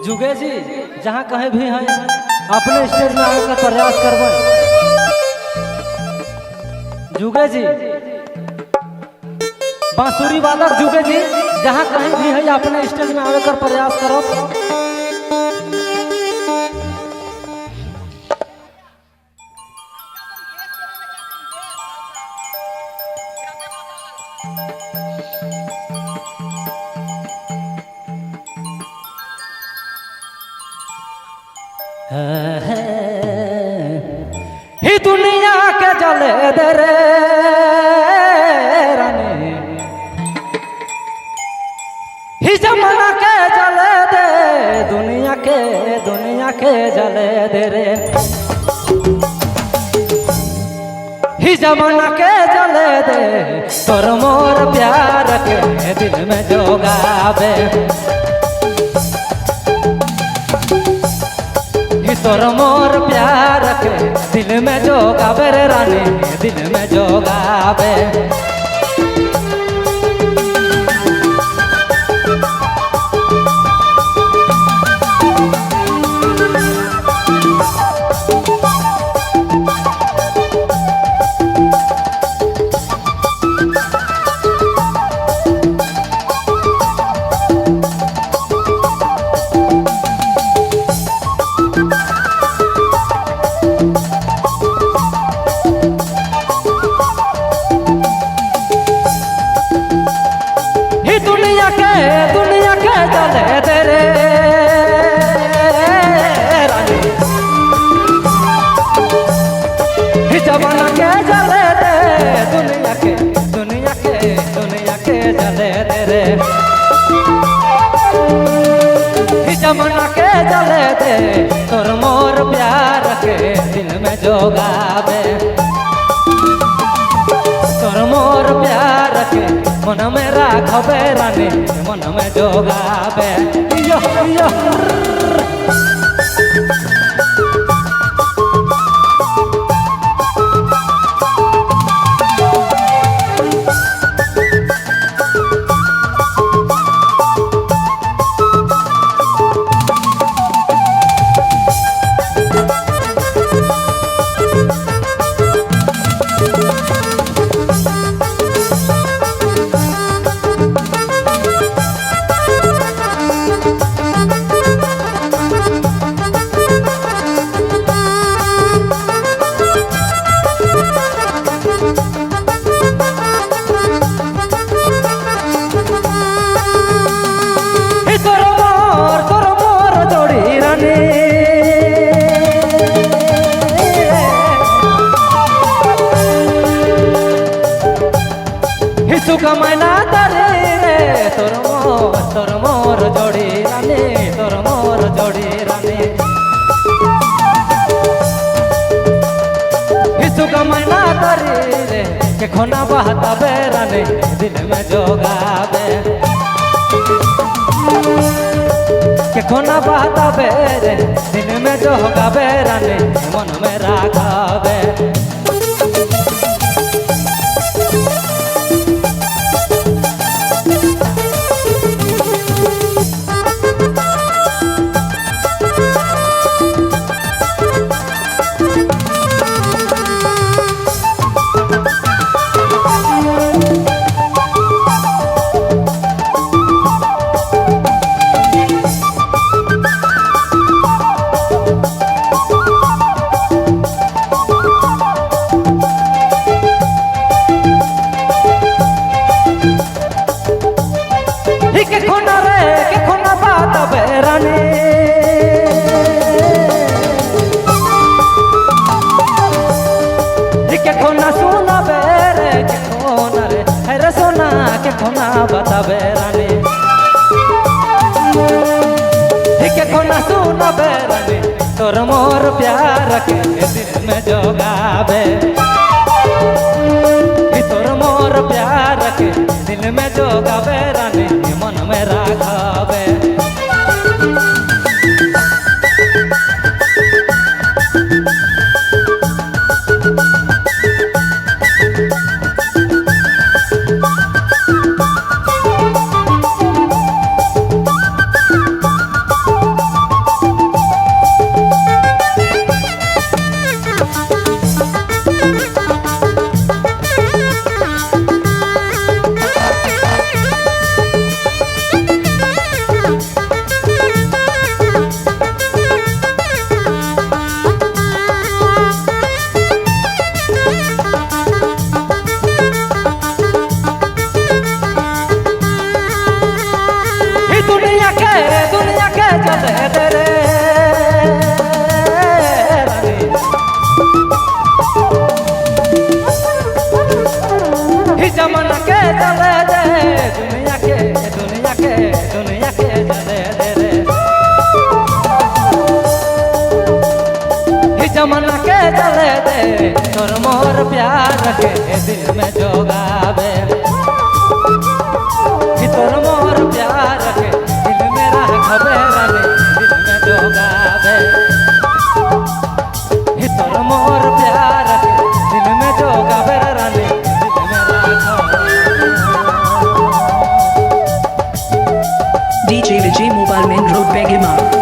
जुगे जी जहाँ कहीं भी हैं अपने स्टेज में आने का प्रयास करबे। जुगे जी बांसुरी वादक जुगे जी जहाँ कहीं भी है अपने स्टेज में आने का प्रयास करो। ही दुनिया के जले दे रे रानी, ही जमाना के जले दे दुनिया के जले दे रे, ही जमाना के जले दे तोर मोर प्यार के दिल में जोगावे। तोर मोर प्यार के दिल में जोगावे रे रानी, दिल में जोगावे। दुनिया के जले दे रे रानी, ही जमाना के जले दे दुनिया के जले दे रे, ही जमाना के जले दे तोर मोर प्यार के दिल में जोगावे। तोर मोर प्यार के मन में राखबे रानी, मन में जोगावे। यो यो कमैना तरे रे तोर मोर जोड़ी रानी, तोर मोर जोड़ी रानी। हिसु कमैना तरे रे के खोना बहतावे रानी, दिल में जोगावे। के खोना बहतावे रे दिल में जोगावे रानी, मन में राखावे। खोना बतावे रानी, के खोना सुनावे रानी, तोर मोर प्यार के दिल में जोगावे। तोर मोर प्यार के दिल में जोगावे रानी, मन में राखावे। जमाना के चले दे तोर मोर प्यार के दिल में जोगावे तोर मोर प्यार के दिल में रखबे रानी दिल में जोगावे तोर मोर प्यार के दिल में जोगावे रानी दिल में रखबे DJ Vijay Mobile Main Road Begima